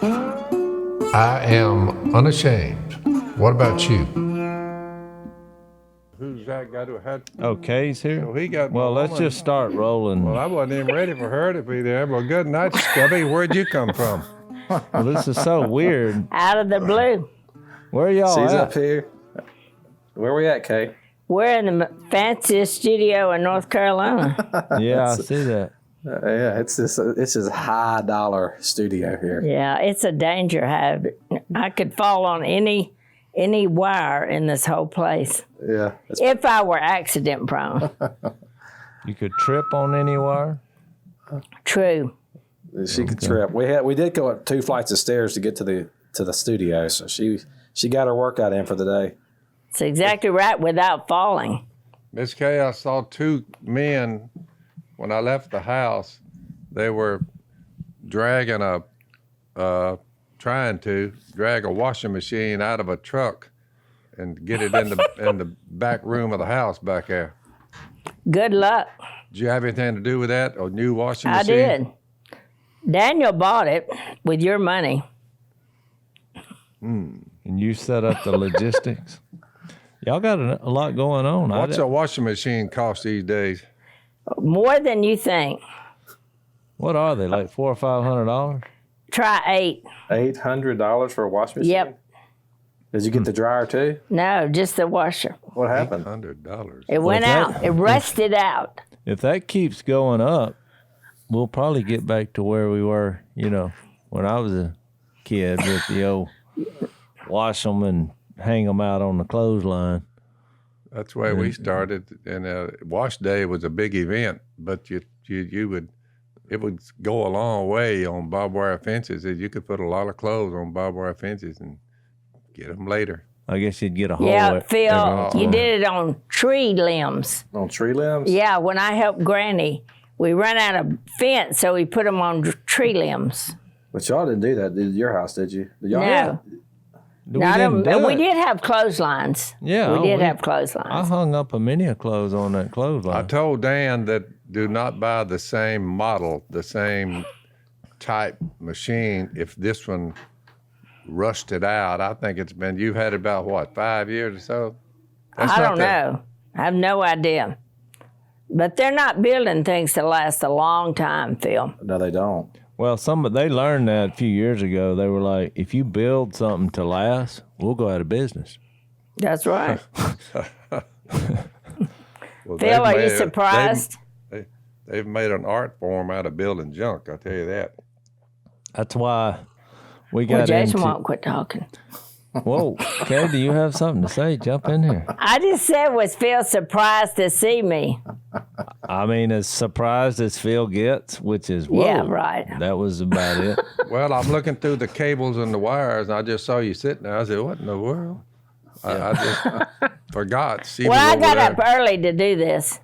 I am unashamed. What about you? Who's that guy who had? Oh, Kay's here? So he got well, my let's woman. just start rolling. Well, I wasn't even ready for her to be there. Well, good night, Scubby. Where'd you come from? Well, this is so weird. Out of the blue. Where are y'all She's at? up here. Where we at, Kay? We're in the fanciest studio in North Carolina. Yeah, I see that. Yeah, it's this high dollar studio here. Yeah, it's a danger hazard. I could fall on any wire in this whole place Yeah. if I were accident prone. You could trip on any wire? True. She could trip. We did go up 2 flights of stairs to get to the studio, so she got her workout in for the day. It's exactly right without falling. Miss Kay, I saw 2 men when I left the house. They were dragging trying to drag a washing machine out of a truck and get it in the back room of the house back there. Good luck. Did you have anything to do with that? A new washing I machine? did. Daniel bought it with your money. And you set up the logistics? Y'all got a lot going on. What's a washing machine cost these days? More than you think. What are they, like $400 or $500? Try 8. $800 for a washing machine? Yep. Did you get the dryer too? No, just the washer. What happened? $800. It went out. It rusted out. If that keeps going up, we'll probably get back to where we were, when I was a kid with the old wash them and hang them out on the clothesline. That's where we started, and wash day was a big event. But it would go a long way on barbed wire fences. You could put a lot of clothes on barbed wire fences and get them later. I guess you'd get a whole. Yeah, Phil, you did it on tree limbs. On tree limbs? Yeah, when I helped Granny, we ran out of fence, so we put them on tree limbs. But y'all didn't do that at your house, did you? Did y'all? No. We did have clotheslines. Yeah, we did have clotheslines. I hung up a many of clothes on that clothesline. I told Dan that do not buy the same model, the same type machine if this one rusted out. I think you've had it about, 5 years or so? I don't know. I have no idea. But they're not building things to last a long time, Phil. No, they don't. Well, they learned that a few years ago. They were like, if you build something to last, we'll go out of business. That's right. Well, Phil, are you surprised? They've made an art form out of building junk, I'll tell you that. That's why we got Jason won't quit talking. Whoa, Kay, do you have something to say? Jump in here. I just said, was Phil surprised to see me? I mean, as surprised as Phil gets, which is, whoa. Yeah, right. That was about it. Well, I'm looking through the cables and the wires, and I just saw you sitting there. I said, what in the world? I just forgot. She Well, was I over got there. up early to do this.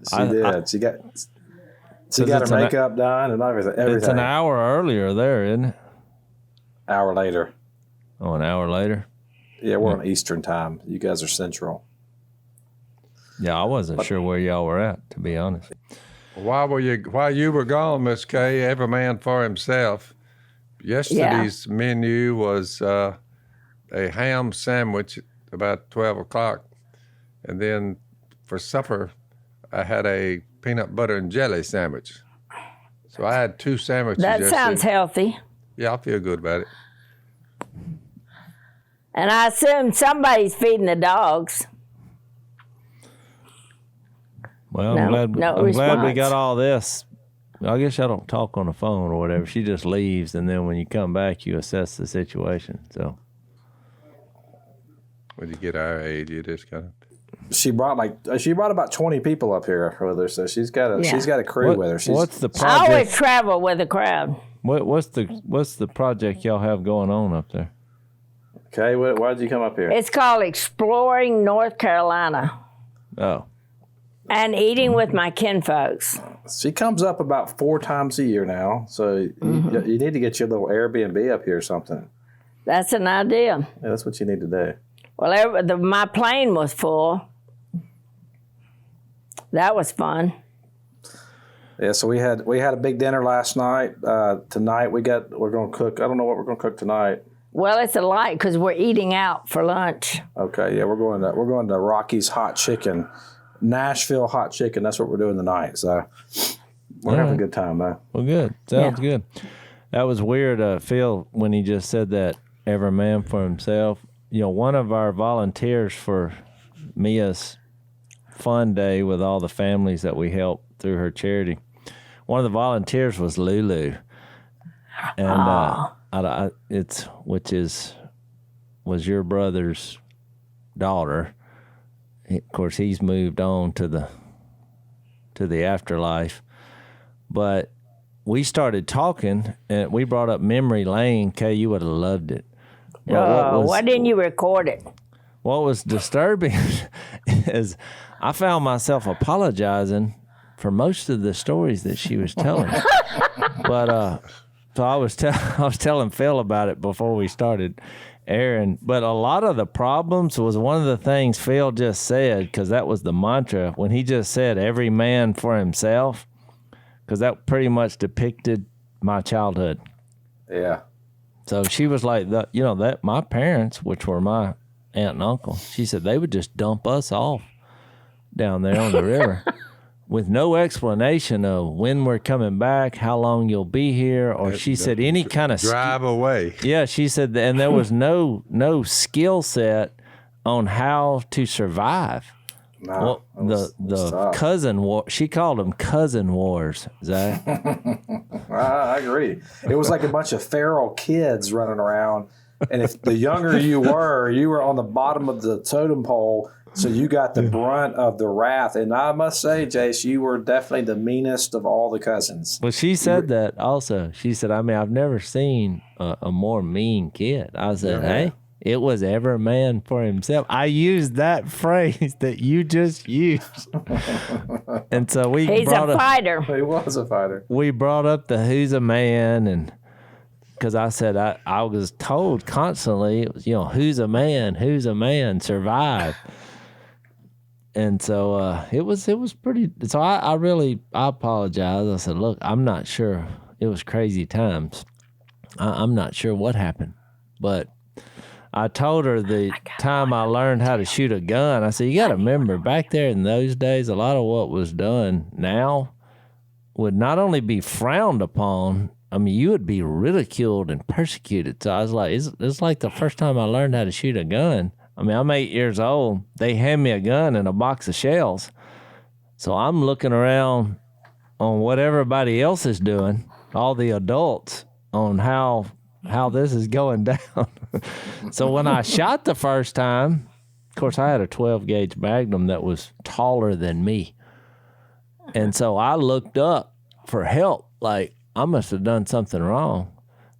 She did. She got her makeup done and everything. It's an hour earlier there, isn't it? Hour later. Oh, an hour later? Yeah, we're on Eastern time. You guys are Central. Yeah, I wasn't sure where y'all were at, to be honest. While you were gone, Miss Kay, every man for himself. Yesterday's menu was a ham sandwich about 12 o'clock. And then for supper, I had a peanut butter and jelly sandwich. So I had 2 sandwiches That yesterday. sounds healthy. Yeah, I feel good about it. And I assume somebody's feeding the dogs. Well, I'm glad we got all this. I guess y'all don't talk on the phone or whatever. She just leaves, and then when you come back, you assess the situation. So When you get our age, you just kind of... She brought about 20 people up here with her, so she's got a crew with her. What's the project? I always travel with a crowd. What's the project y'all have going on up there? Okay, why did you come up here? It's called Exploring North Carolina. Oh. And eating with my kinfolks. She comes up about 4 times a year now, so you need to get your little Airbnb up here or something. That's an idea. Yeah, that's what you need to do. Well, my plane was full. That was fun. Yeah, so we had a big dinner last night. Tonight we're going to cook. I don't know what we're going to cook tonight. Well, it's a light because we're eating out for lunch. Okay, yeah, we're going to Rocky's Hot Chicken, Nashville Hot Chicken. That's what we're doing tonight. So we're having a good time, though. Well, good. Sounds good. That was weird, Phil, when he just said that every man for himself. You know, one of our volunteers for Mia's fun day with all the families that we help through her charity, one of the volunteers was Lulu, and was your brother's daughter. Of course, he's moved on to the afterlife, but we started talking, and we brought up memory lane. Kay, you would have loved it. Why didn't you record it? What was disturbing is I found myself apologizing for most of the stories that she was telling. But so I was telling Phil about it before we started airing. But a lot of the problems was one of the things Phil just said, because that was the mantra when he just said every man for himself, because that pretty much depicted my childhood. Yeah. So she was like, that my parents, which were my aunt and uncle, she said they would just dump us off down there on the river with no explanation of when we're coming back, how long you'll be here, or she said any kind of drive away. Yeah, she said, and there was no skill set on how to survive. No, well, the cousin war, she called them cousin wars, Zach. I agree. It was like a bunch of feral kids running around, and if the younger you were on the bottom of the totem pole, so you got the brunt of the wrath. And I must say, Jace, you were definitely the meanest of all the cousins. Well, she said that also. She said, I've never seen a more mean kid. I said, hey. It was every man for himself. I used that phrase that you just used. And so He's a fighter. He was a fighter. We brought up the who's a man, and because I said I was told constantly, it was, who's a man, survive. And so it was pretty. So I apologized. I said, look, I'm not sure. It was crazy times. I'm not sure what happened, but I told her the time I learned how to shoot a gun, I said, you got to remember, back there in those days, a lot of what was done now would not only be frowned upon, I mean, you would be ridiculed and persecuted. So I was like, it's like the first time I learned how to shoot a gun. I mean, I'm 8 years old. They hand me a gun and a box of shells. So I'm looking around on what everybody else is doing, all the adults, on how this is going down. So when I shot the first time, of course, I had a 12-gauge Magnum that was taller than me. And so I looked up for help, like I must have done something wrong.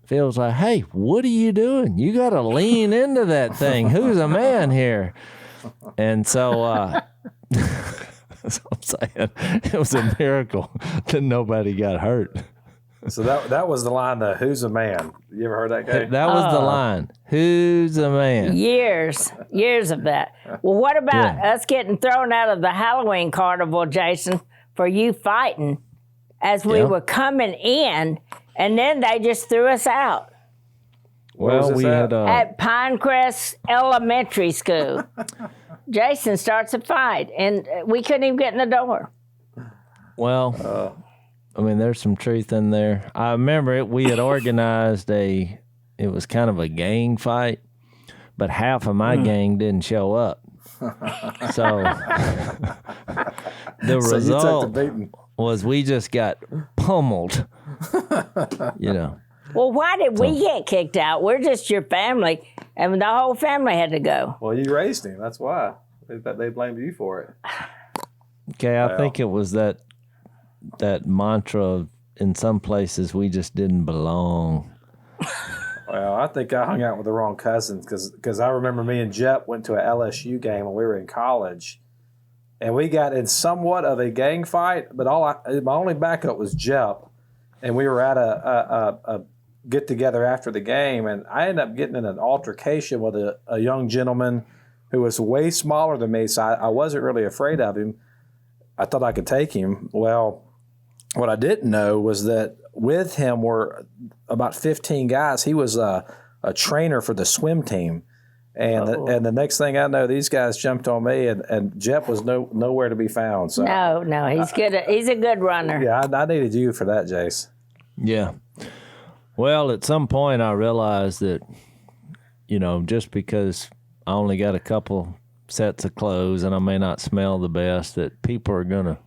Phil was like, hey, what are you doing? You got to lean into that thing. Who's a man here? And so that's what I'm saying. It was a miracle that nobody got hurt. So that was the line, who's a man? You ever heard that guy? That was the line. Who's a man? Years of that. Well, what about us getting thrown out of the Halloween carnival, Jason, for you fighting as we were coming in, and then they just threw us out? Well, we had at Pinecrest Elementary School. Jason starts a fight, and we couldn't even get in the door. Well, I mean, there's some truth in there. I remember we had organized it was kind of a gang fight, but half of my gang didn't show up. So the result was we just got pummeled, Well, why did we get kicked out? We're just your family, and the whole family had to go. Well, you raised him. That's why. They blamed you for it. Okay, I think it was that mantra of, in some places we just didn't belong. Well, I think I hung out with the wrong cousins because I remember me and Jep went to an LSU game when we were in college, and we got in somewhat of a gang fight. But my only backup was Jep, and we were at a get together after the game, and I ended up getting in an altercation with a young gentleman who was way smaller than me, so I wasn't really afraid of him. I thought I could take him. Well, what I didn't know was that with him were about 15 guys. He was a trainer for the swim team. And the next thing I know, these guys jumped on me, and Jep was nowhere to be found. So No, he's good. He's a good runner. yeah, I needed you for that, Jase. Yeah. Well, at some point I realized that, just because I only got a couple sets of clothes and I may not smell the best, that people are gonna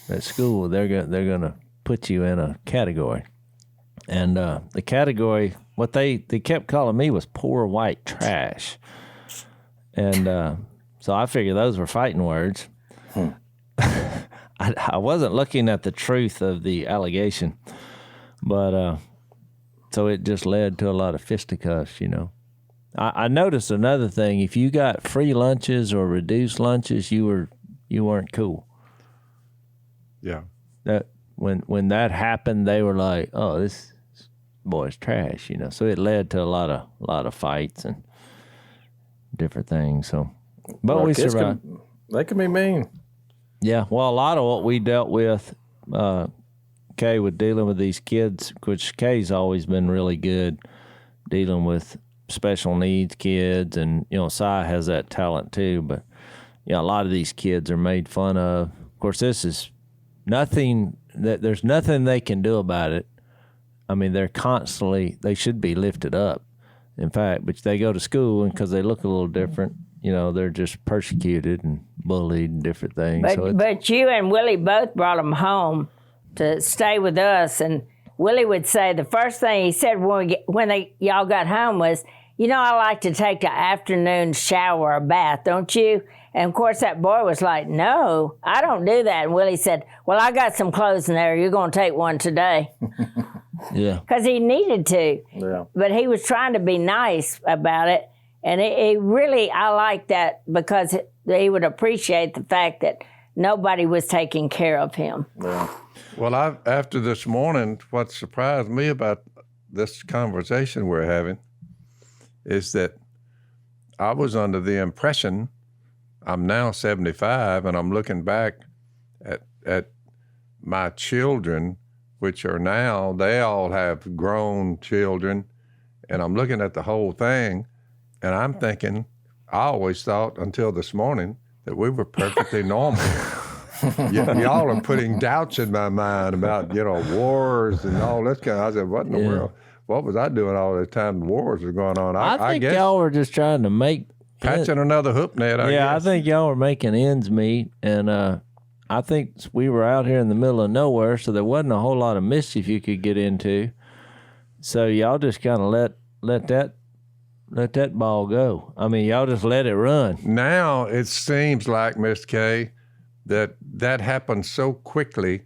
at school they're gonna put you in a category, and the category what they kept calling me was poor white trash, and so I figured those were fighting words. I wasn't looking at the truth of the allegation, but so it just led to a lot of fisticuffs, I noticed another thing. If you got free lunches or reduced lunches, you weren't cool. Yeah. That when that happened, they were like, "Oh, this boy's trash," So it led to a lot of fights and different things. So, but Well, we kids survived. They can be mean. Yeah. Well, a lot of what we dealt with, Kay, with dealing with these kids, which Kay's always been really good dealing with special needs kids, and Cy has that talent too. But a lot of these kids are made fun of. Of course, this is nothing that there's nothing they can do about it. I mean, they should be lifted up. In fact, but they go to school, and because they look a little different, they're just persecuted and bullied and different things. But you and Willie both brought them home to stay with us, and Willie would say the first thing he said when y'all got home was, I like to take the afternoon shower or bath, don't you? And, of course, that boy was like, no, I don't do that. And Willie said, well, I got some clothes in there. You're going to take one today. Yeah. Because he needed to. Yeah. But he was trying to be nice about it. And I like that because he would appreciate the fact that nobody was taking care of him. Yeah. Well, after this morning, what surprised me about this conversation we're having is that I was under the impression, I'm now 75, and I'm looking back at my children, which are now, they all have grown children, and I'm looking at the whole thing, and I'm thinking, I always thought until this morning that we were perfectly normal. Y'all are putting doubts in my mind about, wars and all this kind of, I said, what in the world? What was I doing all the time the wars were going on? I think guess y'all were just trying to make patching another hoop net, I guess. I think y'all were making ends meet, and I think we were out here in the middle of nowhere, so there wasn't a whole lot of mischief you could get into. So y'all just kind of let that ball go. I mean, y'all just let it run. Now it seems like, Miss Kay, that happened so quickly,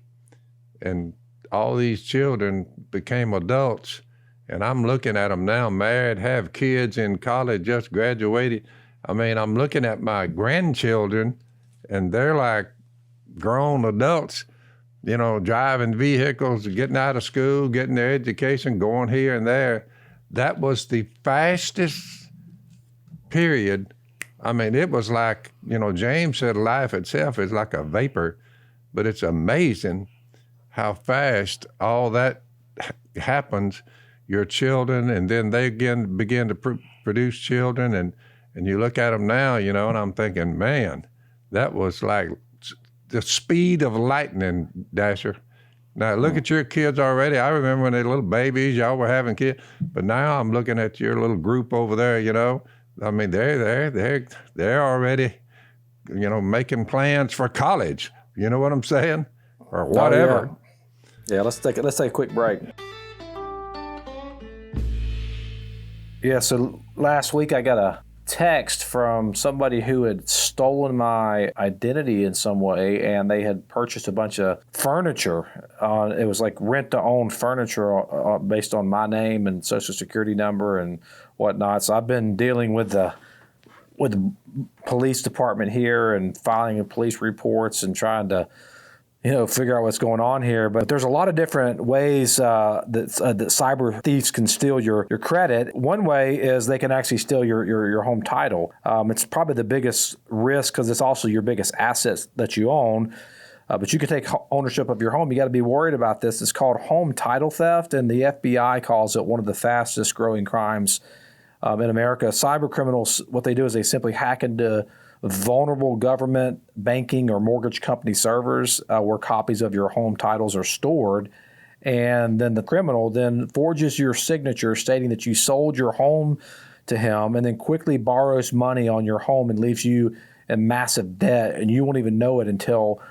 and all these children became adults, and I'm looking at them now, married, have kids in college, just graduated. I mean, I'm looking at my grandchildren, and they're like grown adults, driving vehicles, getting out of school, getting their education, going here and there. That was the fastest period. I mean, it was like, James said life itself is like a vapor, but it's amazing how fast all that happens. Your children, and then they again begin to produce children, and you look at them now, and I'm thinking, man, that was like the speed of lightning, Dasher. Now, look at your kids already. I remember when they were little babies, y'all were having kids, but now I'm looking at your little group over there, I mean, they're already, making plans for college. You know what I'm saying? Or whatever. Oh, yeah, let's take a quick break. Yeah, so last week I got a text from somebody who had stolen my identity in some way, and they had purchased a bunch of furniture. It was like rent-to-own furniture based on my name and social security number and whatnot. So I've been dealing with the police department here and filing police reports and trying to figure out what's going on here. But there's a lot of different ways that cyber thieves can steal your credit. One way is they can actually steal your home title. It's probably the biggest risk because it's also your biggest assets that you own. But you can take ownership of your home. You got to be worried about this. It's called home title theft, and the FBI calls it one of the fastest growing crimes in America. Cyber criminals, what they do is they simply hack into vulnerable government, banking, or mortgage company servers where copies of your home titles are stored. And then the criminal then forges your signature stating that you sold your home to him, and then quickly borrows money on your home and leaves you in massive debt, and you won't even know it until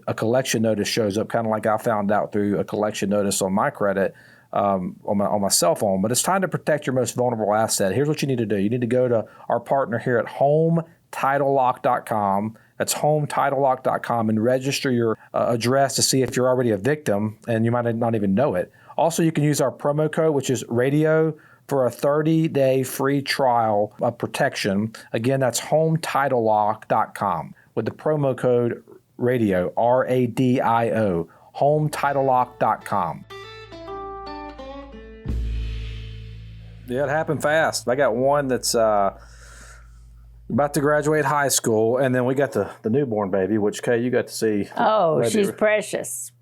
a collection notice shows up, kind of like I found out through a collection notice on my credit on my cell phone. But it's time to protect your most vulnerable asset. Here's what you need to do. You need to go to our partner here at HomeTitleLock.com. That's HomeTitleLock.com, and register your address to see if you're already a victim, and you might not even know it. Also, you can use our promo code, which is radio, for a 30-day free trial of protection. Again, that's HomeTitleLock.com with the promo code radio, RADIO, HomeTitleLock.com. Yeah, it happened fast. I got one that's about to graduate high school, and then we got the newborn baby, which, Kay, you got to see. Oh, she's precious.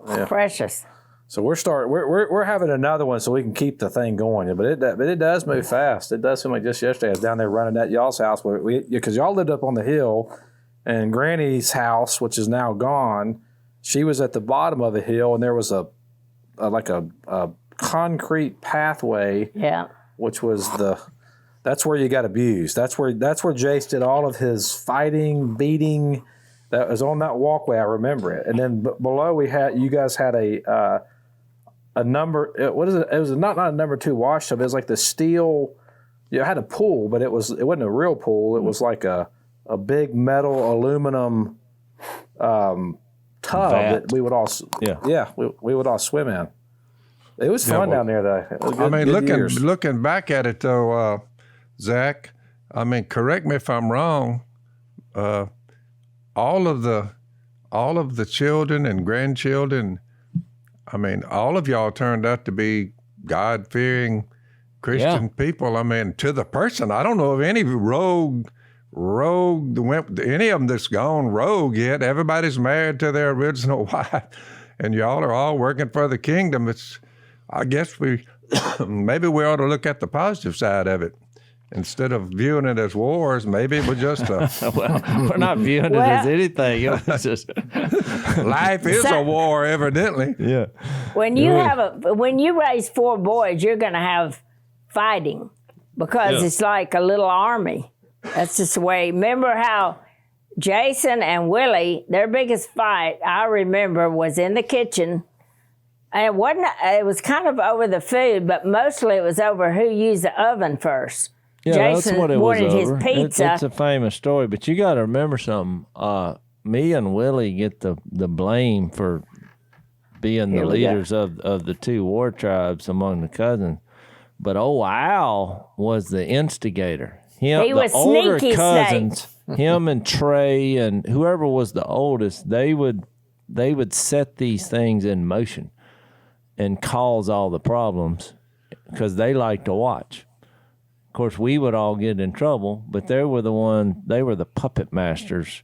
Yeah. Precious. So we're having another one so we can keep the thing going. But it does move fast. It does seem like just yesterday I was down there running at y'all's house because y'all lived up on the hill, and Granny's house, which is now gone, she was at the bottom of the hill, and there was a concrete pathway. Yeah. Which was that's where you got abused. That's where Jase did all of his fighting, beating. That was on that walkway. I remember it. And then below you guys had a number. What is it? It was not a number 2 wash tub. It was like the steel. It had a pool, but it wasn't a real pool. It was like a big metal aluminum tub that we would all we would all swim in. It was fun down there, though. Looking back at it though, Zach. I mean, correct me if I'm wrong. All of the children and grandchildren, I mean, all of y'all turned out to be God-fearing Christian people. I mean, to the person. I don't know of any rogue, any of them that's gone rogue yet. Everybody's married to their original wife, and y'all are all working for the kingdom. I guess maybe we ought to look at the positive side of it. Instead of viewing it as wars, maybe it was just a... Well, we're not viewing it as anything. It's just... Life is a war, evidently. Yeah. When you raise 4 boys, you're going to have fighting because it's like a little army. That's just the way. Remember how Jason and Willie, their biggest fight, I remember, was in the kitchen. And it was kind of over the food, but mostly it was over who used the oven first. Yeah, Jason that's what it was wanted over. his pizza. It's a famous story, but you got to remember something. Me and Willie get the blame for being the leaders of the 2 war tribes among the cousins. But Al was the instigator. He was the older sneaky cousins, him and Trey and whoever was the oldest, they would set these things in motion and cause all the problems because they like to watch. Of course, we would all get in trouble, but they were the puppet masters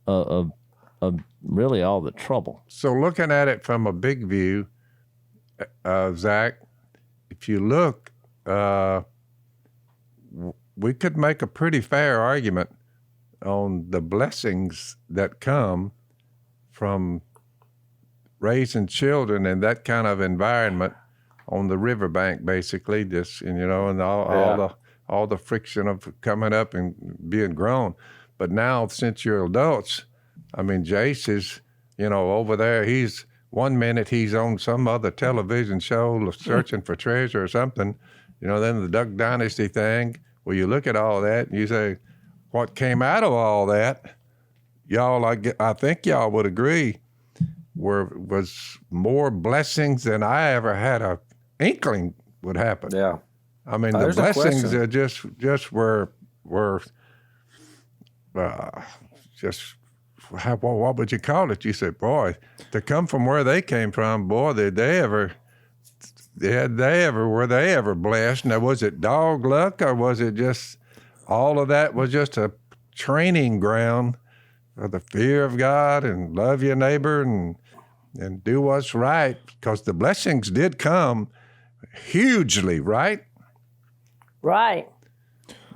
of really all the trouble. So looking at it from a big view, Zach, if you look, we could make a pretty fair argument on the blessings that come from raising children in that kind of environment on the riverbank, basically, just, and all the friction of coming up and being grown. But now, since you're adults, I mean, Jase is, over there, he's 1 minute he's on some other television show searching for treasure or something, then the Duck Dynasty thing. Well, you look at all that and you say, what came out of all that, y'all, I think y'all would agree, was more blessings than I ever had a inkling would happen. Yeah. I mean, the blessings are just were just, what would you call it? You said, boy, to come from where they came from, boy, were they ever blessed? Now, was it dog luck, or was it just all of that was just a training ground the fear of God and love your neighbor and do what's right, because the blessings did come hugely, right? Right.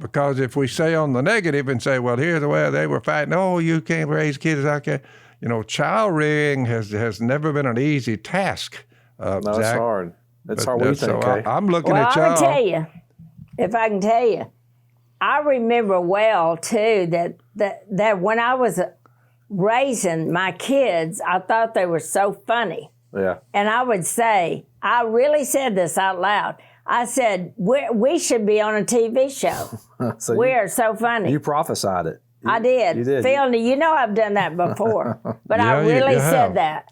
Because if we say on the negative and say, well, here's the way they were fighting, oh, you can't raise kids like that. You know, child rearing has never been an easy task. No, Zach. it's hard. It's hard. We think. I'm looking Well, at I y'all. would tell you, if I can tell you, I remember well too that when I was raising my kids, I thought they were so funny. Yeah. And I would say, I really said this out loud. I said, we should be on a TV show. So We are so funny. You prophesied it. I did. You did. Phil, you know I've done that before. But I Yeah, you really have. said that.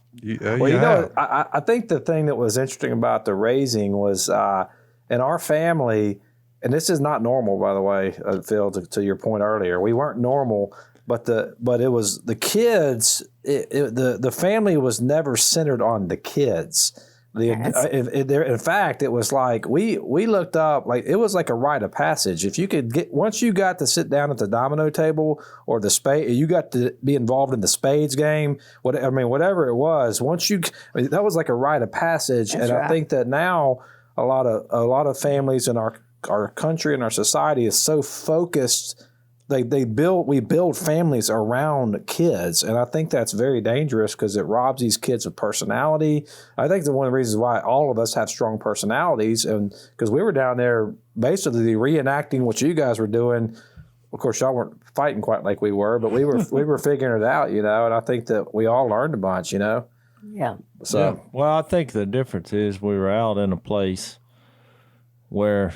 Well, you know, I think the thing that was interesting about the raising was in our family, and this is not normal, by the way, Phil, to your point earlier. We weren't normal, but it was the kids. The family was never centered on the kids. In fact, it was like we looked up, like it was like a rite of passage. If you could once you got to sit down at the domino table or the spade, you got to be involved in the spades game. Whatever it was, that was like a rite of passage. That's and right. I think that now a lot of families in our country and our society is so focused. We build families around kids, and I think that's very dangerous because it robs these kids of personality. I think that's one of the reasons why all of us have strong personalities, and because we were down there basically reenacting what you guys were doing. Of course, y'all weren't fighting quite like we were, but we were figuring it out, you know. And I think that we all learned a bunch, you know. Yeah. So Yeah. Well, I think the difference is we were out in a place where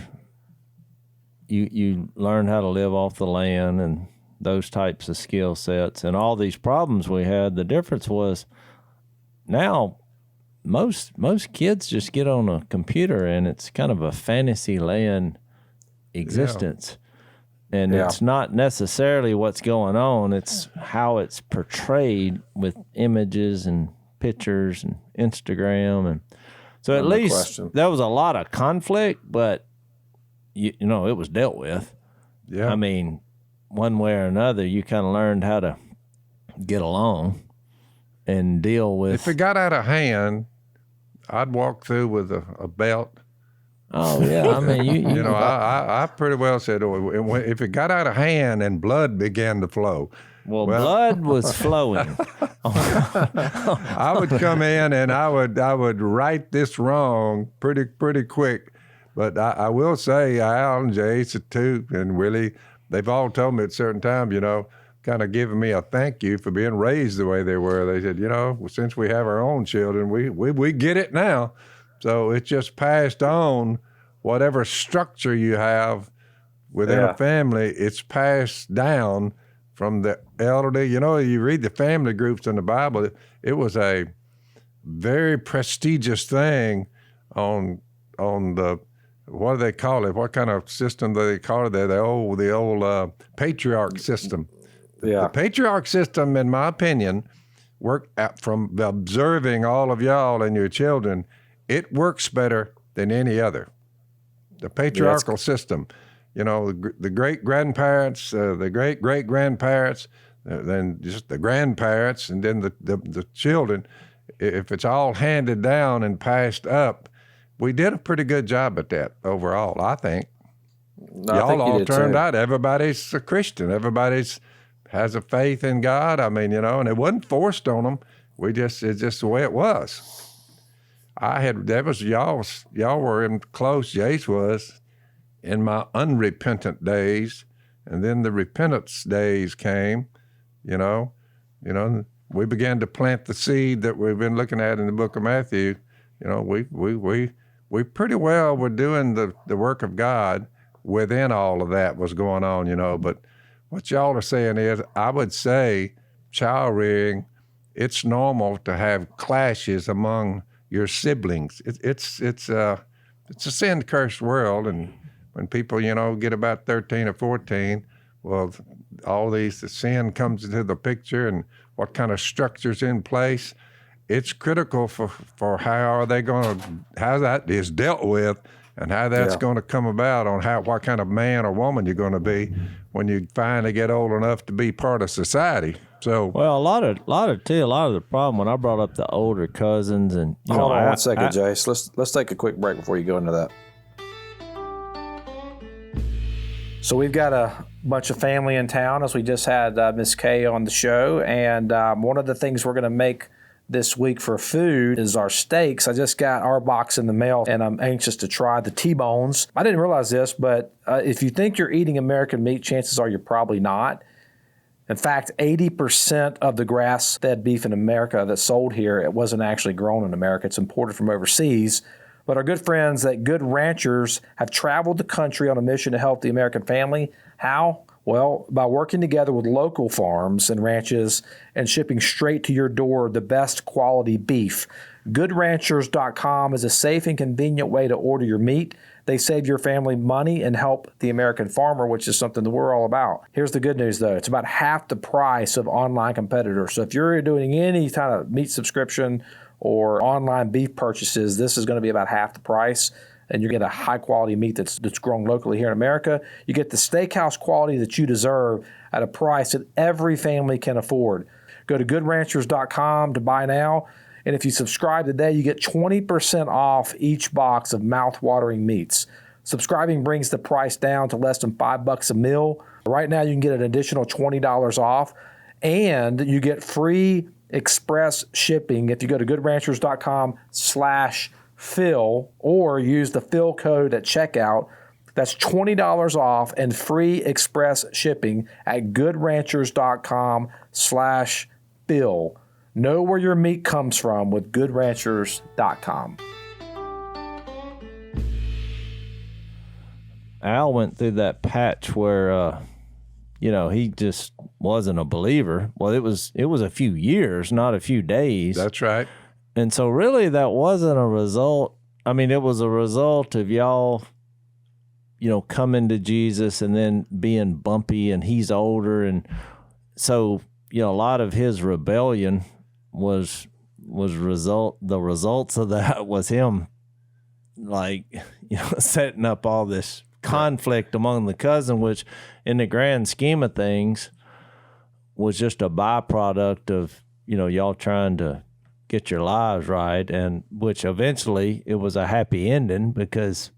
you learn how to live off the land and those types of skill sets and all these problems we had. The difference was now most kids just get on a computer and it's kind of a fantasy land existence. And Yeah. it's not necessarily what's going on. It's how it's portrayed with images and pictures and Instagram. And so at No least question. there was a lot of conflict, but you know, it was dealt with. Yeah. I mean, one way or another, you kind of learned how to get along and deal with. If it got out of hand, I'd walk through with a belt. Oh yeah, I mean, You know, I pretty well said, if it got out of hand and blood began to flow, well, blood was flowing. I would come in and I would right this wrong pretty quick. But I will say, Al and Jase too, and Willie, they've all told me at certain times, you know, kind of giving me a thank you for being raised the way they were. They said, you know, since we have our own children, we get it now. So it's just passed on. Whatever structure you have within a family, it's passed down from the elderly. You know, you read the family groups in the Bible, it was a very prestigious thing on the, what do they call it? What kind of system do they call it? The old patriarch system. yeah, The patriarch system, in my opinion, worked out from observing all of y'all and your children. It works better than any other. The patriarchal system, you know, the great grandparents, the great great grandparents, then just the grandparents, and then the children. If it's all handed down and passed up, we did a pretty good job at that overall, I think. No, I Y'all think you all did turned too. out. Everybody's a Christian. Everybody's has a faith in God. I mean, you know, and it wasn't forced on them. It's just the way it was. Y'all were in close, Jase was, in my unrepentant days, and then the repentance days came, you know, we began to plant the seed that we've been looking at in the book of Matthew. You know, we pretty well were doing the work of God within all of that was going on, you know, but what y'all are saying is, I would say child rearing, it's normal to have clashes among your siblings. It's a sin-cursed world, and when people, you know, get about 13 or 14, well, the sin comes into the picture and what kind of structure's in place. It's critical for how that is dealt with and how that's going to come about on what kind of man or woman you're going to be when you finally get old enough to be part of society. So Well, a lot of the problem when I brought up the older cousins and Hold on one second, Jase. Let's take a quick break before you go into that. So we've got a bunch of family in town, as we just had Miss Kay on the show, and one of the things we're going to make this week for food is our steaks. I just got our box in the mail, and I'm anxious to try the T-bones. I didn't realize this, but if you think you're eating American meat, chances are you're probably not. In fact, 80% of the grass-fed beef in America that's sold here, it wasn't actually grown in America. It's imported from overseas. But our good friends at Good Ranchers have traveled the country on a mission to help the American family. How? Well, by working together with local farms and ranches and shipping straight to your door the best quality beef. GoodRanchers.com is a safe and convenient way to order your meat. They save your family money and help the American farmer, which is something that we're all about. Here's the good news, though. It's about half the price of online competitors. So if you're doing any kind of meat subscription or online beef purchases, this is going to be about half the price, and you get a high-quality meat that's grown locally here in America. You get the steakhouse quality that you deserve at a price that every family can afford. Go to GoodRanchers.com to buy now, and if you subscribe today, you get 20% off each box of mouth-watering meats. Subscribing brings the price down to less than $5 a meal. Right now, you can get an additional $20 off, and you get free express shipping if you go to goodranchers.com/Phil or use the Phil code at checkout. That's $20 off and free express shipping at goodranchers.com/Phil. Know where your meat comes from with goodranchers.com. Al went through that patch where he just wasn't a believer. Well, it was a few years, not a few days. that's right. And so really that wasn't a result. I mean, it was a result of y'all, coming to Jesus and then being bumpy, and he's older. And so, a lot of his rebellion was the results of that was him setting up all this conflict among the cousin, which in the grand scheme of things was just a byproduct of y'all trying to get your lives right, and which eventually it was a happy ending because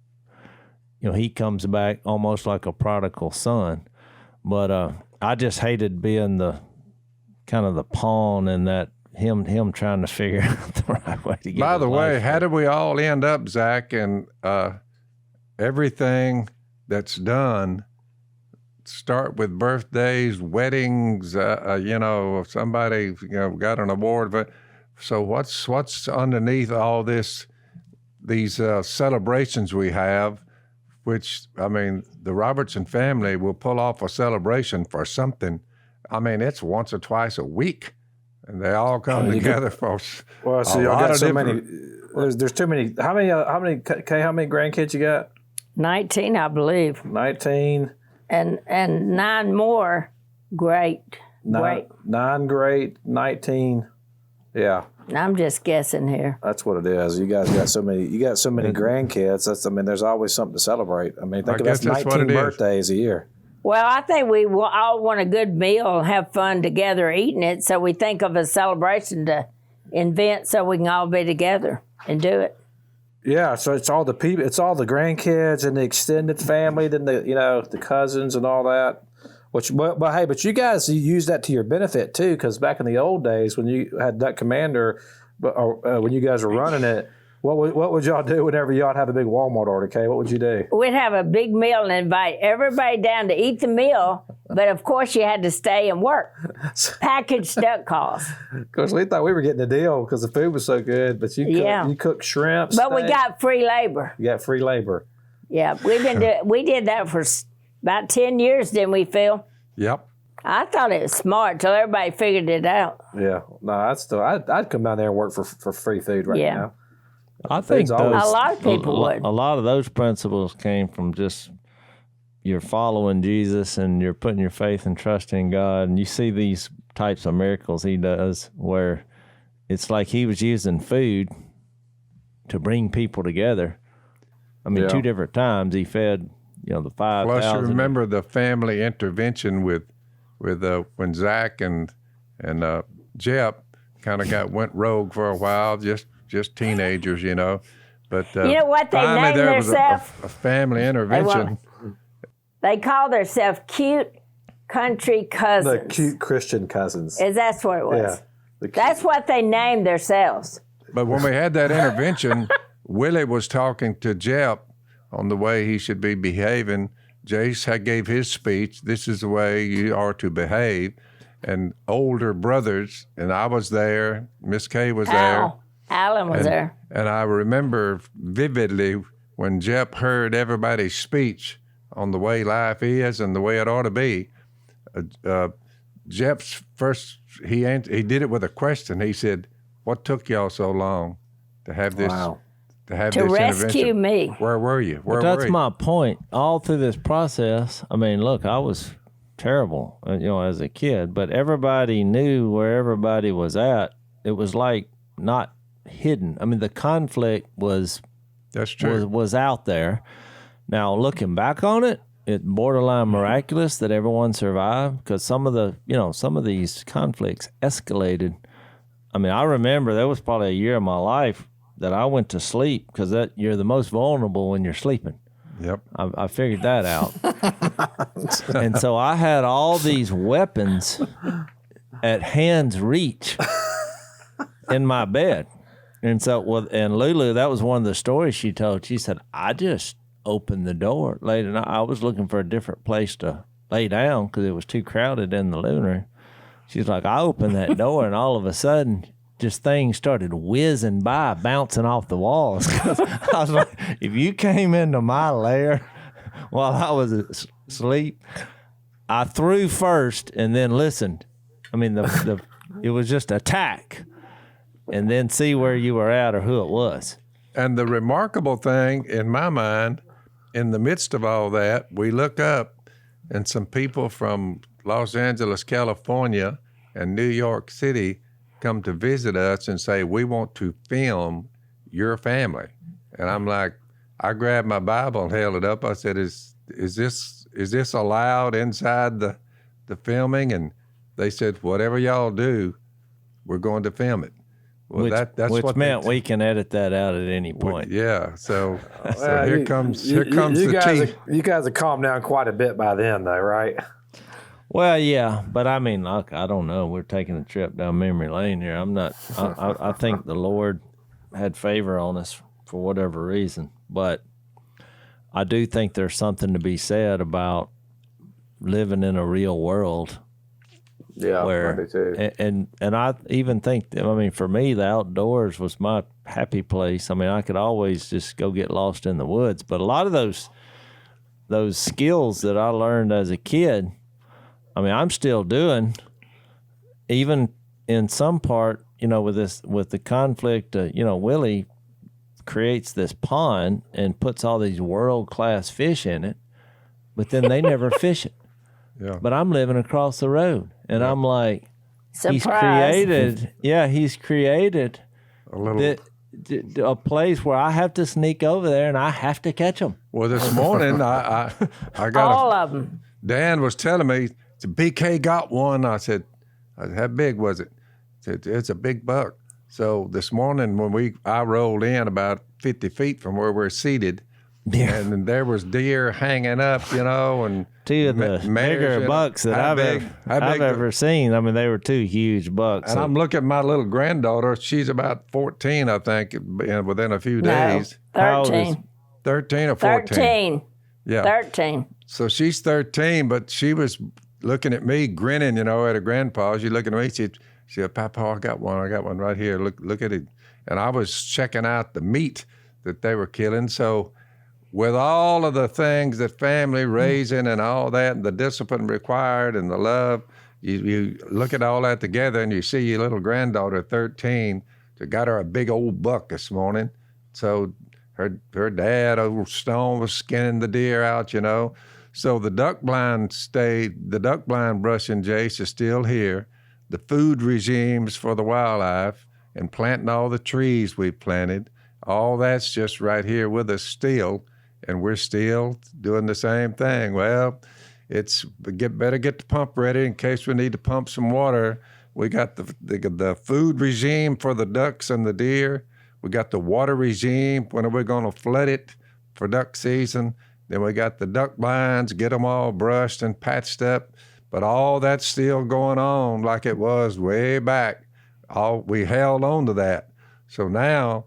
he comes back almost like a prodigal son. But I just hated being the kind of the pawn in that him trying to figure out the right way to get. By the way, life how did we all end up, Zach, and everything that's done, start with birthdays, weddings, somebody, got an award. But so what's underneath all these celebrations we have, which, I mean, the Robertson family will pull off a celebration for something. I mean, it's once or twice a week, and they all come together for Well, so y'all got so many. There's too many. How many grandkids you got? 19, I believe. 19. And 9 more. Great. 9 great, 19. Yeah. I'm just guessing here. That's what it is. You guys got so many. You got so many grandkids. There's always something to celebrate. I mean, think about 19 birthdays a year. Well, I think we all want a good meal and have fun together eating it, so we think of a celebration to invent so we can all be together and do it. Yeah, so it's all the people, it's all the grandkids and the extended family, then the cousins and all that. But you guys use that to your benefit too, because back in the old days when you had Duck Commander, when you guys were running it, what would y'all do whenever y'all have a big Walmart order, Kay? What would you do? We'd have a big meal and invite everybody down to eat the meal, but of course you had to stay and work. Packaged duck calls. Of course, we thought we were getting a deal because the food was so good, but you cook shrimp. But we got free labor. You got free labor. Yeah, we did that for about 10 years, didn't we, Phil? Yep. I thought it was smart till everybody figured it out. Yeah, no, I'd come down there and work for free food right now. I think a lot of people would. A lot of those principles came from just you're following Jesus and you're putting your faith and trust in God, and you see these types of miracles he does where it's like he was using food to bring people together. I mean, 2 different times he fed, the 5,000. Plus, you remember the family intervention with when Zach and And Jep kind of went rogue for a while, just teenagers, you know. But you know what they finally named there was themselves? a family intervention. They call themselves Cute Country Cousins. The Cute Christian Cousins. That's what it was. Yeah. That's what they named themselves. But when we had that intervention, Willie was talking to Jep on the way he should be behaving. Jase gave his speech. This is the way you are to behave. And older brothers, and I was there. Miss Kay was there. Alan was there. And I remember vividly when Jep heard everybody's speech on the way life is and the way it ought to be. Jep's first, he did it with a question. He said, "What took y'all so long to have this? Wow. To rescue intervention? me. Where were you? Where That's were you?" my point. All through this process, I mean, look, I was terrible, as a kid, but everybody knew where everybody was at. It was like not hidden. I mean, the conflict was That's true. was out there. Now, looking back on it, it's borderline miraculous that everyone survived, because some of these conflicts escalated. I mean, I remember there was probably a year of my life that I went to sleep, because you're the most vulnerable when you're sleeping. Yep. I figured that out. And so I had all these weapons at hand's reach in my bed. And so, and Lulu, that was one of the stories she told. She said, I just opened the door late at night. I was looking for a different place to lay down because it was too crowded in the living room. She's like, I opened that door, and all of a sudden, just things started whizzing by, bouncing off the walls. I was like, if you came into my lair while I was asleep, I threw first and then listened. I mean, it was just attack, and then see where you were at or who it was. And the remarkable thing in my mind, in the midst of all that, we look up and some people from Los Angeles, California, and New York City come to visit us and say, we want to film your family. And I'm like, I grabbed my Bible and held it up. I said, is this allowed inside the filming? And they said, whatever y'all do, we're going to film it. Well, that's which what meant we can edit that out at any point. Yeah. So here comes the tea. You guys have calmed down quite a bit by then, though, right? Well, yeah, but I mean, look, I don't know. We're taking a trip down memory lane here. I think the Lord had favor on us for whatever reason, but I do think there's something to be said about living in a real world. Yeah, where, I do too. And I even think, I mean, for me, the outdoors was my happy place. I mean, I could always just go get lost in the woods, but a lot of those skills that I learned as a kid, I mean, I'm still doing, even in some part, with the conflict, Willie creates this pond and puts all these world-class fish in it, but then they never fish it. Yeah. But I'm living across the road, and I'm like, Surprise. he's created A little. a place where I have to sneak over there and I have to catch them. Well, this morning I got All of them. Dan was telling me, BK got one. I said, how big was it? He said, it's a big buck. So this morning when I rolled in about 50 feet from where we're seated, and there was deer hanging up, and two of the bigger bucks that I've ever seen. I mean, they were two huge bucks. And I'm looking at my little granddaughter. She's about 14, I think, within a few days. How old is- 13. 13 or 14? 13. Yeah. 13. So she's 13, but she was looking at me, grinning, at her grandpa. She looking at me. She said, Papa, I got one right here. Look at it. And I was checking out the meat that they were killing. So with all of the things that family raising and all that, and the discipline required and the love, you look at all that together and you see your little granddaughter, 13, that got her a big old buck this morning. So her dad, old Stone, was skinning the deer out, So the duck blind brushing, Jase, is still here. The food regimes for the wildlife and planting all the trees we've planted, all that's just right here with us still, and we're still doing the same thing. Well, better get the pump ready in case we need to pump some water We got the food regime for the ducks and the deer. We got the water regime. When are we going to flood it for duck season? Then we got the duck blinds, get them all brushed and patched up. But all that's still going on like it was way back. We held on to that. So now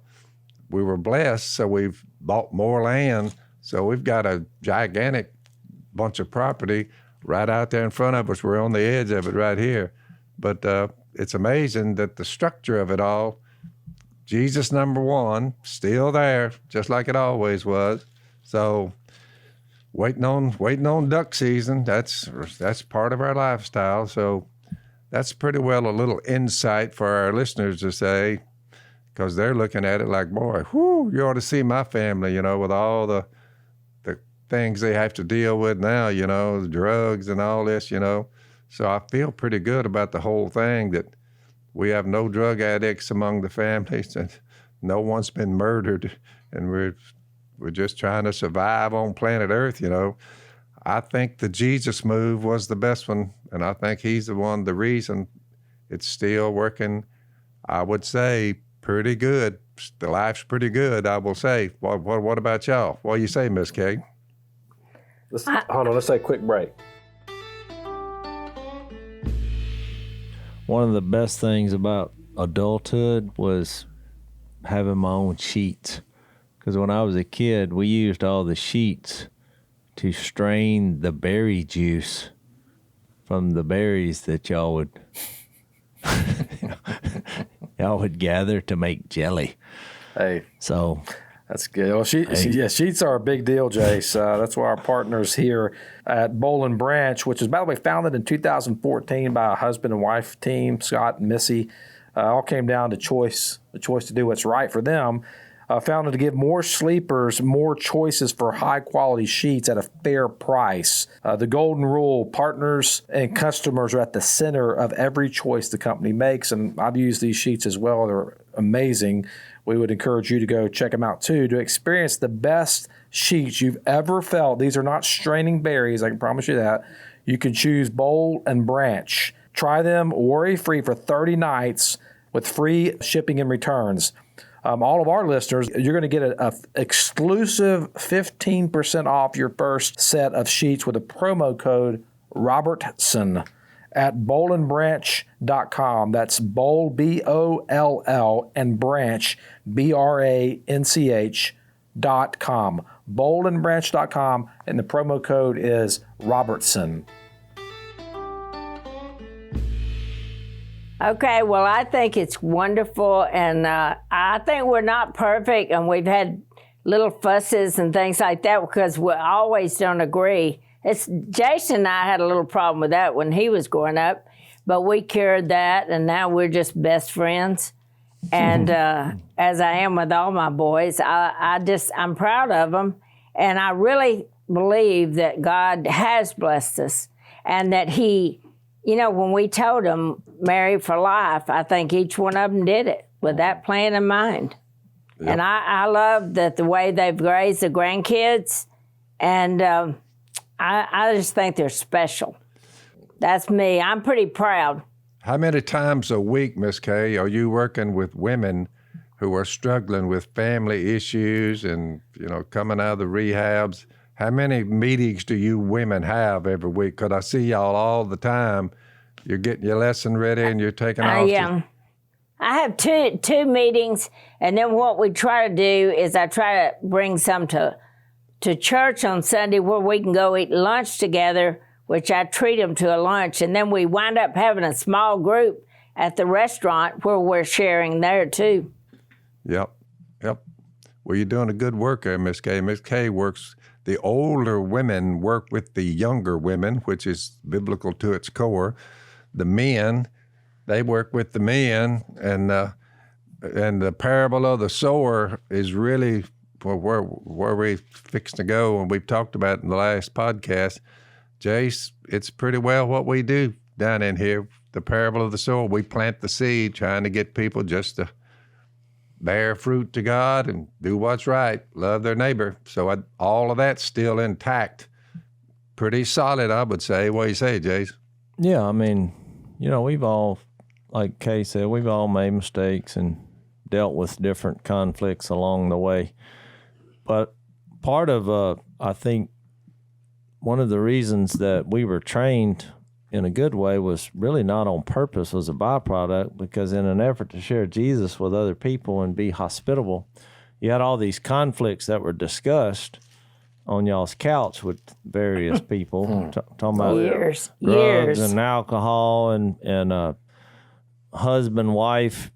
we were blessed, so we've bought more land. So we've got a gigantic bunch of property right out there in front of us. We're on the edge of it right here. But it's amazing that the structure of it all, Jesus number one, still there, just like it always was. So waiting on duck season, that's part of our lifestyle. So that's pretty well a little insight for our listeners to say, because they're looking at it like, boy, whoo, you ought to see my family, with all the things they have to deal with now, the drugs and all this, So I feel pretty good about the whole thing, that we have no drug addicts among the families and no one's been murdered, and we're just trying to survive on planet Earth, I think the Jesus move was the best one, and I think he's the reason it's still working, I would say, pretty good. The life's pretty good, I will say. What about y'all? What do you say, Miss Kay? Hold on, let's take a quick break. One of the best things about adulthood was having my own sheets. Because when I was a kid, we used all the sheets to strain the berry juice from the berries that y'all would gather to make jelly. Hey. So that's good. Well, sheets are a big deal, Jase. That's why our partners here at Boll & Branch, which was, by the way, founded in 2014 by a husband and wife team, Scott and Missy, all came down to the choice to do what's right for them. Founded to give more sleepers more choices for high-quality sheets at a fair price. The golden rule, partners and customers are at the center of every choice the company makes, and I've used these sheets as well. They're amazing. We would encourage you to go check them out, too, to experience the best sheets you've ever felt. These are not straining berries, I can promise you that. You can choose Boll & Branch. Try them worry-free for 30 nights with free shipping and returns. All of our listeners, you're going to get an exclusive 15% off your first set of sheets with a promo code Robertson at bollandbranch.com. That's Boll, B-O-L-L, and Branch, B-R-A-N-C-H.com. bollandbranch.com, and the promo code is Robertson. Okay, well, I think it's wonderful, and I think we're not perfect, and we've had little fusses and things like that because we always don't agree. Jason and I had a little problem with that when he was growing up, but we cured that, and now we're just best friends. And as I am with all my boys, I'm proud of them, and I really believe that God has blessed us, and that He. When we told them marry for life, I think each one of them did it with that plan in mind. Yep. And I love that the way they've raised the grandkids, and I just think they're special. That's me. I'm pretty proud. How many times a week, Miss Kay, are you working with women who are struggling with family issues and, coming out of the rehabs? How many meetings do you women have every week? Because I see y'all all the time. You're getting your lesson ready and you're taking off. Yeah. I have two meetings, and then what we try to do is I try to bring some to church on Sunday where we can go eat lunch together, which I treat them to a lunch, and then we wind up having a small group at the restaurant where we're sharing there too. Yep. Well, you're doing a good work there, Miss Kay. Miss Kay works. The older women work with the younger women, which is biblical to its core. The men, they work with the men, and the parable of the sower is really where we fixed to go, and we've talked about it in the last podcast. Jase, it's pretty well what we do down in here. The parable of the sower, we plant the seed, trying to get people just to bear fruit to God and do what's right, love their neighbor. So all of that's still intact. Pretty solid, I would say. What do you say, Jase? Yeah, I mean, we've all like Kay said, we've all made mistakes and dealt with different conflicts along the way. But part of, I think, one of the reasons that we were trained in a good way was really not on purpose, was a byproduct, because in an effort to share Jesus with other people and be hospitable, you had all these conflicts that were discussed on y'all's couch with various people, talking about Years. drugs and alcohol and husband-wife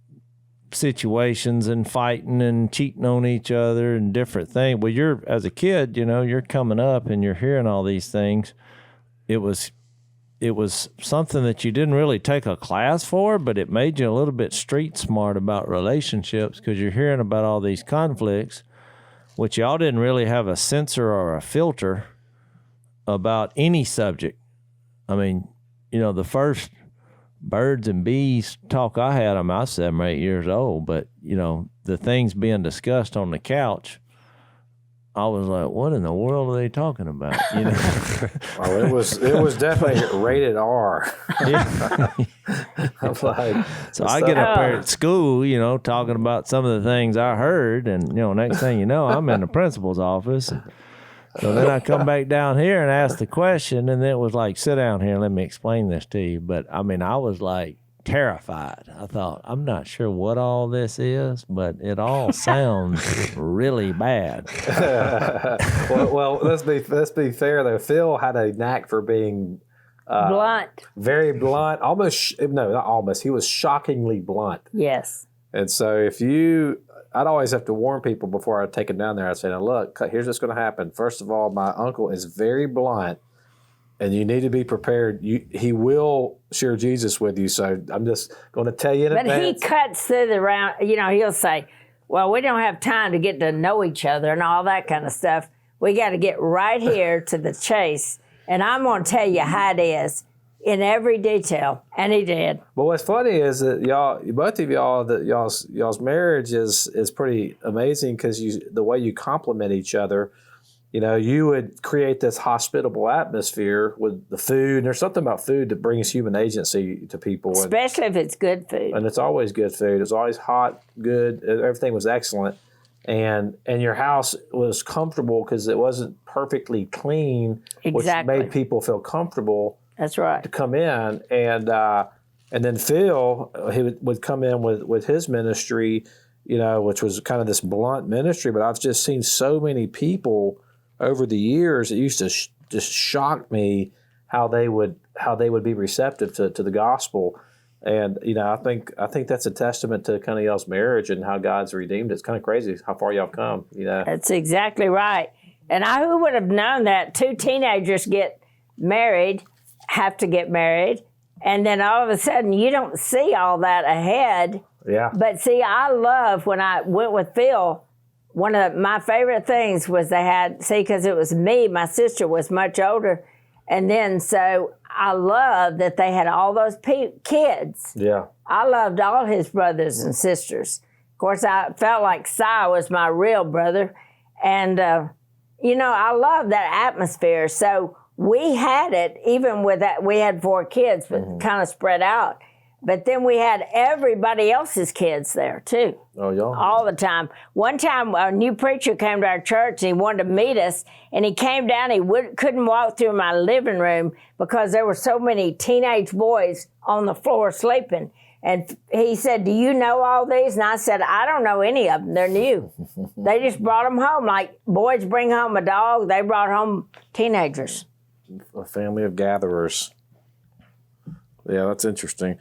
situations and fighting and cheating on each other and different things. Well, you're, as a kid, you know, you're coming up and you're hearing all these things. It was something that you didn't really take a class for, but it made you a little bit street smart about relationships, because you're hearing about all these conflicts, which y'all didn't really have a censor or a filter about any subject. I mean, you know, the first birds and bees talk I had, I was 7 or 8 years old, but, you know, the things being discussed on the couch, I was like, what in the world are they talking about? You know? Well, it was definitely rated R. I'm like, so I get up there at school, you know, talking about some of the things I heard, and, you know, next thing you know, I'm in the principal's office. And so then I come back down here and ask the question, and then it was like, sit down here and let me explain this to you. But, I mean, I was like terrified. I thought, I'm not sure what all this is, but it all sounds really bad. well, let's be fair though. Phil had a knack for being Blunt. very blunt. Not almost. He was shockingly blunt. Yes. And so I'd always have to warn people before I take it down there. I'd say, now look, here's what's going to happen. First of all, my uncle is very blunt, and you need to be prepared. He will share Jesus with you. So I'm just going to tell you in advance. But he cuts through the round, you know, he'll say, well, we don't have time to get to know each other and all that kind of stuff. We got to get right here to the chase. And I'm going to tell you how it is in every detail. And he did. But what's funny is that y'all's marriage is pretty amazing, because the way you complement each other. You know, you would create this hospitable atmosphere with the food. And there's something about food that brings human agency to people. Especially if it's good food. And it's always good food. It's always hot, good. Everything was excellent. And your house was comfortable because it wasn't perfectly clean, Exactly. which made people feel comfortable. That's right. To come in. And then Phil, he would come in with his ministry, you know, which was kind of this blunt ministry. But I've just seen so many people over the years, it used to just shock me how they would be receptive to the gospel. And, you know, I think that's a testament to kind of y'all's marriage and how God's redeemed it. It's kind of crazy how far y'all come, you know. That's exactly right. And who would have known that 2 teenagers have to get married, and then all of a sudden you don't see all that ahead. Yeah. But see, I love when I went with Phil, one of my favorite things was because it was me, my sister was much older, and then so I loved that they had all those kids. Yeah. I loved all his brothers and sisters. Of course, I felt like Sower was my real brother, and you know, I love that atmosphere. So we had it, even with that, we had 4 kids, but kind of spread out. But then we had everybody else's kids there, too. Oh, y'all. All the time. One time, a new preacher came to our church, and he wanted to meet us, and he came down. He couldn't walk through my living room because there were so many teenage boys on the floor sleeping. And he said, do you know all these? And I said, I don't know any of them. They're new. They just brought them home. Like boys bring home a dog, they brought home teenagers. A family of gatherers. Yeah, that's interesting.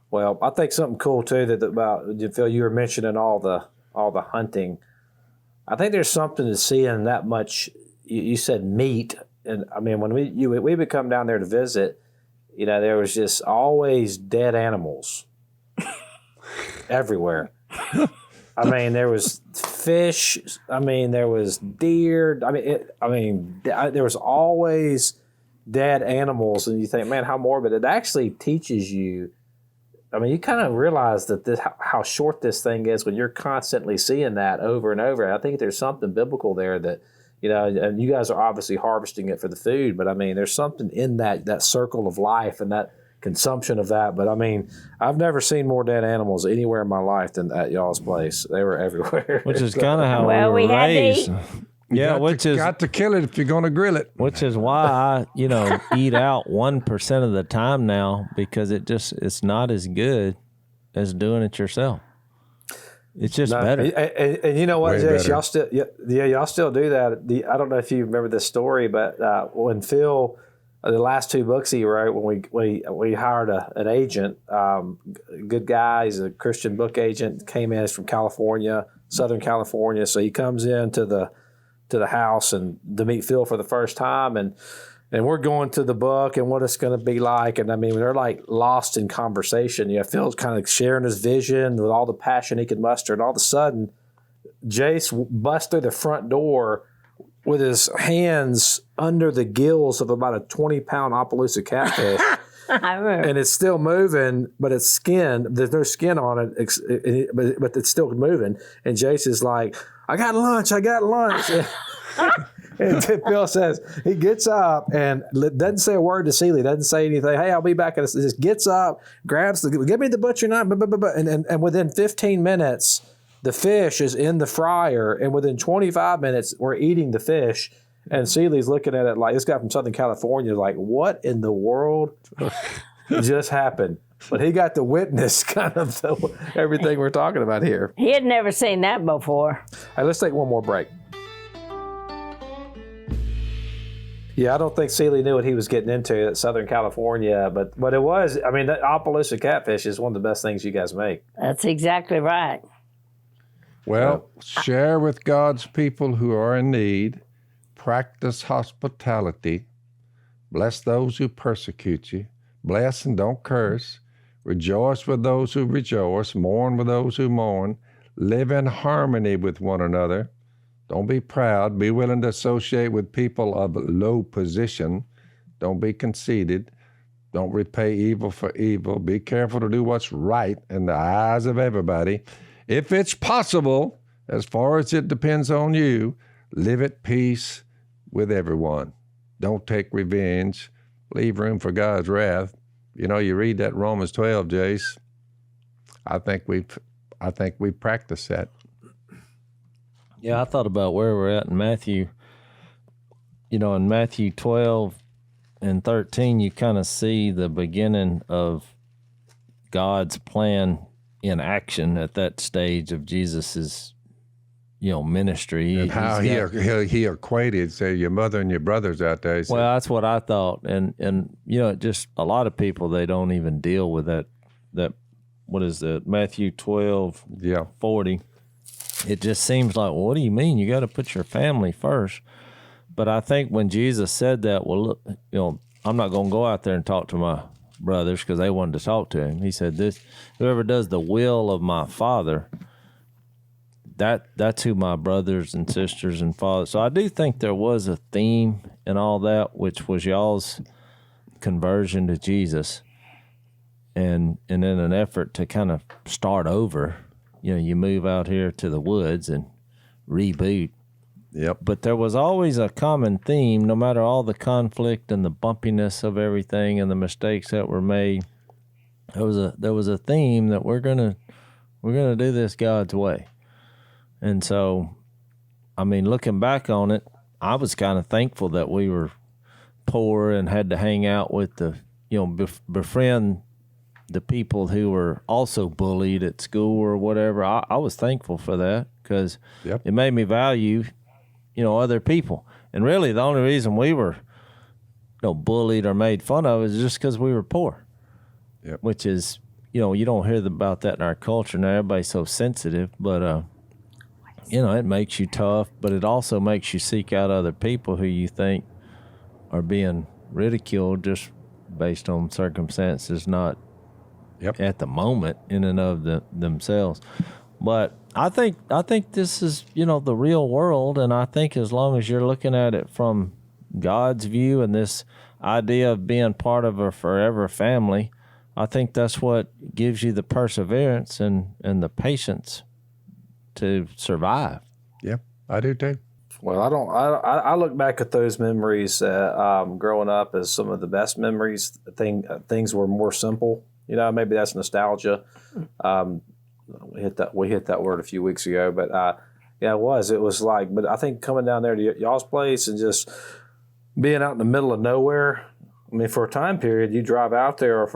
Well, I think something cool too about Phil, you were mentioning all the hunting. I think there's something to seeing that much. You said meat, and I mean when we would come down there to visit, you know, there was just always dead animals everywhere. I mean, there was fish. I mean, there was deer. There was always dead animals, and you think, man, how morbid. It actually teaches you. I mean, you kind of realize that how short this thing is when you're constantly seeing that over and over. I think there's something biblical there that, you know, and you guys are obviously harvesting it for the food, but I mean, there's something in that circle of life and that consumption of that. But I mean, I've never seen more dead animals anywhere in my life than at y'all's place. They were everywhere. Which is kind of how Well, we were we had to raised. eat. Yeah, Got to kill it if you're going to grill it. which is why I, eat out 1% of the time now, because it's not as good as doing it yourself. It's just better. And you know what, Way Jace, better. y'all still, y'all still do that. I don't know if you remember this story, but when Phil, the last 2 books he wrote, when we hired an agent, good guy, he's a Christian book agent, came in, he's from California, Southern California, so he comes into the house and to meet Phil for the first time, and we're going to the book and what it's going to be like. And I mean, they're like lost in conversation. Phil's kind of sharing his vision with all the passion he could muster. And all of a sudden, Jace busts through the front door with his hands under the gills of about a 20-pound Opelousas catfish. I remember. And it's still moving, but it's skin. There's no skin on it, but it's still moving. And Jace is like, I got lunch. And Phil says, he gets up and doesn't say a word to Celie, doesn't say anything. Hey, I'll be back. And just gets up, give me the butcher knife, and within 15 minutes, the fish is in the fryer. And within 25 minutes, we're eating the fish. And Celie's looking at it like, this guy from Southern California, like, what in the world just happened? But he got to witness kind of everything we're talking about here. He had never seen that before. Hey, let's take one more break. Yeah, I don't think Celie knew what he was getting into at Southern California, but it was, I mean, that Opelousas catfish is one of the best things you guys make. That's exactly right. Well, share with God's people who are in need. Practice hospitality. Bless those who persecute you. Bless and don't curse. Rejoice with those who rejoice. Mourn with those who mourn. Live in harmony with one another. Don't be proud. Be willing to associate with people of low position. Don't be conceited. Don't repay evil for evil. Be careful to do what's right in the eyes of everybody. If it's possible, as far as it depends on you, live at peace with everyone. Don't take revenge. Leave room for God's wrath. You read that Romans 12, Jace. I think we've practiced that. Yeah, I thought about where we're at in Matthew. In Matthew 12 and 13, you kind of see the beginning of God's plan in action at that stage of Jesus's, ministry. And how he equated, say, your mother and your brothers out there. Well, that's what I thought. And just a lot of people, they don't even deal with that, what is that, Matthew 12, 40. It just seems like, well, what do you mean? You got to put your family first. But I think when Jesus said that, well, look, I'm not going to go out there and talk to my brothers because they wanted to talk to him. He said, whoever does the will of my Father, that's who my brothers and sisters and fathers. So I do think there was a theme in all that, which was y'all's conversion to Jesus. And in an effort to kind of start over, you move out here to the woods and reboot. Yep. But there was always a common theme, no matter all the conflict and the bumpiness of everything and the mistakes that were made. There was a theme that we're gonna do this God's way. And so, I mean, looking back on it, I was kind of thankful that we were poor and had to hang out with befriend the people who were also bullied at school or whatever. I was thankful for that because it made me value, other people. And really the only reason we were, bullied or made fun of is just because we were poor, which is, you don't hear about that in our culture now. Everybody's so sensitive, but, it makes you tough, but it also makes you seek out other people who you think are being ridiculed just based on circumstances, not at the moment in and of themselves. But I think this is, the real world. And I think as long as you're looking at it from God's view and this idea of being part of a forever family, I think that's what gives you the perseverance and the patience to survive. Yeah, I do too. Well, I look back at those memories growing up as some of the best memories. Things were more simple. You know, maybe that's nostalgia. We hit that word a few weeks ago, but yeah, it was. It was like, but I think coming down there to y'all's place and just being out in the middle of nowhere. I mean, for a time period, you drive out there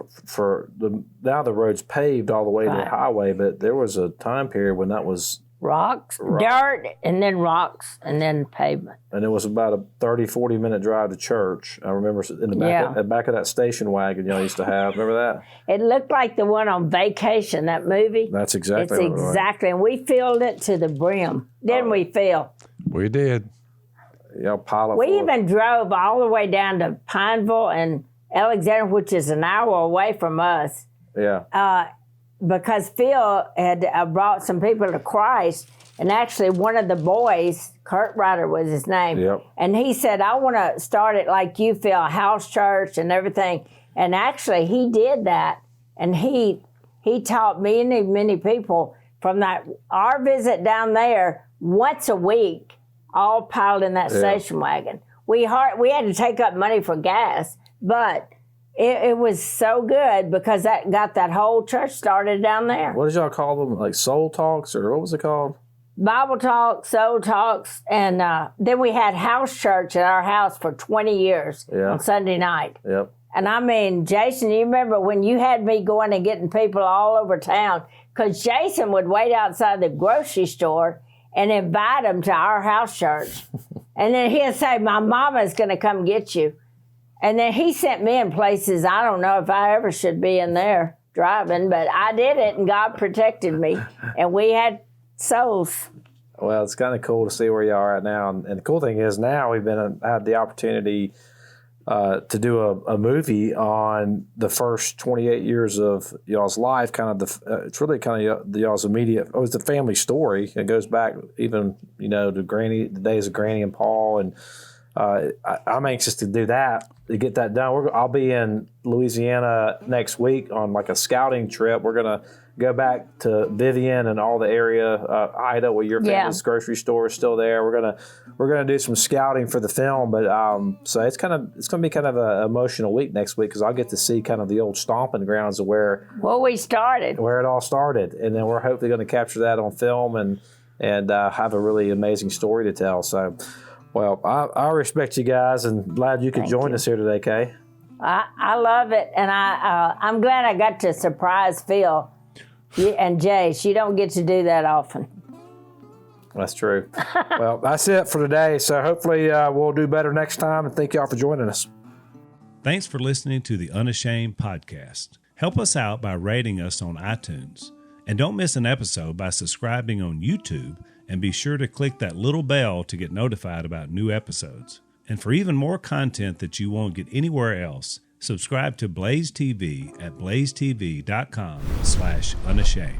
now the road's paved all the way to the highway, but there was a time period when that was rocks, dirt, and then rocks, and then pavement. And it was about a 30, 40-minute drive to church. I remember in the back of that station wagon y'all used to have. Remember that? It looked like the one on Vacation, that movie. That's exactly It's exactly. And we filled it to the brim. Didn't we, Phil? We did. Y'all pile it We full even drove all the way down to Pineville and Alexander, which is an hour away from us. Yeah. Because Phil had brought some people to Christ, and actually one of the boys, Kurt Ryder was his name, and he said, I want to start it like you, Phil, a house church and everything. And actually he did that, and he taught many people from our visit down there once a week, all piled in that station wagon. We had to take up money for gas, but it was so good because that got that whole church started down there. What did y'all call them? Like soul talks, or what was it called? Bible talks, soul talks, and then we had house church at our house for 20 years on Sunday night. Yep. And I mean, Jason, you remember when you had me going and getting people all over town? Because Jason would wait outside the grocery store and invite them to our house church. And then he'd say, my mama's going to come get you. And then he sent me in places I don't know if I ever should be in there driving, but I did it, and God protected me. And we had souls. Well, it's kind of cool to see where you are right now. And the cool thing is now we've had the opportunity to do a movie on the first 28 years of y'all's life. It's really kind of y'all's immediate. It's the family story. It goes back even to the days of Granny and Paul, and I'm anxious to do that, to get that done. I'll be in Louisiana next week on like a scouting trip. We're gonna go back to Vivian and all the area, Ida, where your family's grocery store is still there. We're gonna do some scouting for the film, but so it's gonna be kind of an emotional week next week because I'll get to see kind of the old stomping grounds of where it all started, and then we're hopefully going to capture that on film and have a really amazing story to tell. So. Well, I respect you guys, and glad you could join us here today, Kay. I love it, and I'm glad I got to surprise Phil and Jase. You don't get to do that often. That's true. Well, that's it for today, so hopefully we'll do better next time, and thank y'all for joining us. Thanks for listening to the Unashamed podcast. Help us out by rating us on iTunes, and don't miss an episode by subscribing on YouTube. And be sure to click that little bell to get notified about new episodes. And for even more content that you won't get anywhere else, subscribe to Blaze TV at blazetv.com/unashamed.